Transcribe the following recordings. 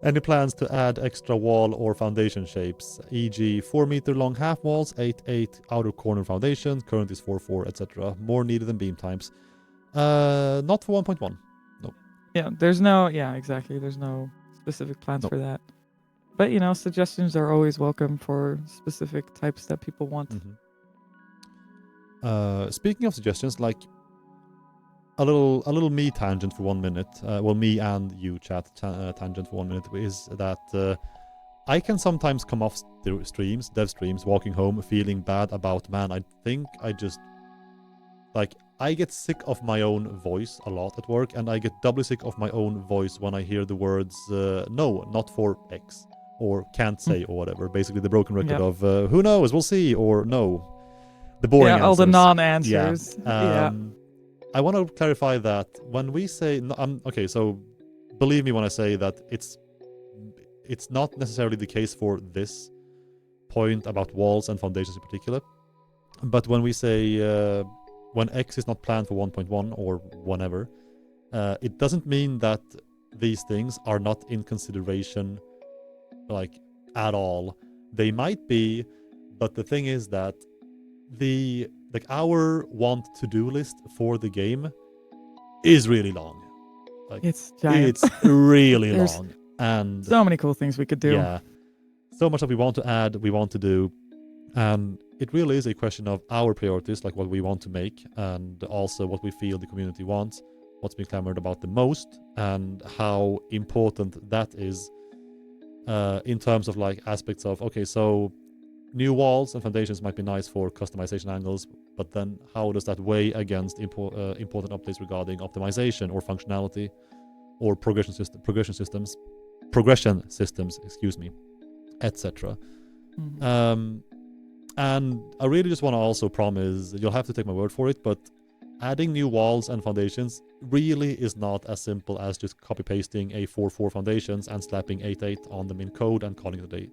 Any plans to add extra wall or foundation shapes, e.g. 4-meter long half walls, 8-8 outer corner foundations, current is 4-4, etc. More needed than beam types. Not for 1.1. No. Yeah, there's no, exactly. There's no specific plans for that. But, suggestions are always welcome for specific types that people want. Mm-hmm. Speaking of suggestions, like a little me tangent for 1 minute. Well, me and you chat tangent for 1 minute is that I can sometimes come off dev streams, walking home, feeling bad about, man, I think I just, like, I get sick of my own voice a lot at work, and I get doubly sick of my own voice when I hear the words, no, not for X, or can't say, or whatever. Basically the broken record of, who knows, we'll see, or no. The boring answers. All the non-answers. Yeah. I want to clarify that when we say, okay, so believe me when I say that it's not necessarily the case for this point about walls and foundations in particular, but when we say when X is not planned for 1.1 or whenever, it doesn't mean that these things are not in consideration, like, at all. They might be, but the thing is that our want to-do list for the game is really long. Like, it's giant. It's really long. And so many cool things we could do. Yeah. So much that we want to add, we want to do. And it really is a question of our priorities, like what we want to make, and also what we feel the community wants, what's been clamored about the most, and how important that is in terms of, like, aspects of, okay, so new walls and foundations might be nice for customization angles, but then how does that weigh against important updates regarding optimization or functionality or progression systems, etc. Mm-hmm. And I really just want to also promise, you'll have to take my word for it, but adding new walls and foundations really is not as simple as just copy-pasting a 4-4 foundations and slapping 8-8 on them in code and calling it a day.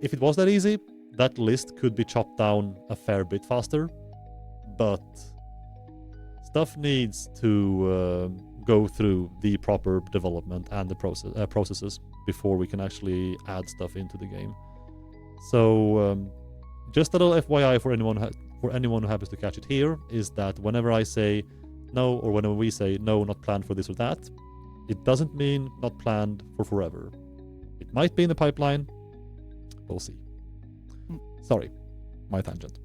If it was that easy, that list could be chopped down a fair bit faster, but stuff needs to go through the proper development and the processes before we can actually add stuff into the game. So just a little FYI for anyone who happens to catch it here is that whenever I say no, or whenever we say no, not planned for this or that, it doesn't mean not planned for forever. It might be in the pipeline. We'll see. Sorry, my tangent.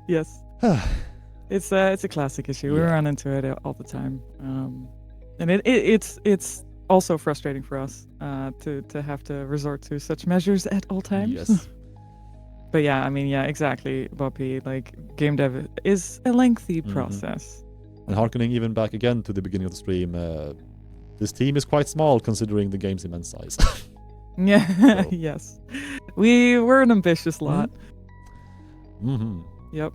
Yes. It's a classic issue. We run into it all the time, and it's also frustrating for us to have to resort to such measures at all times. Yes. But yeah, I mean, yeah, exactly, Bobby. Like, game dev is a lengthy process. And harkening even back again to the beginning of the stream, this team is quite small considering the game's immense size. Yeah. So. Yes. We're an ambitious lot. Mm-hmm. Yep.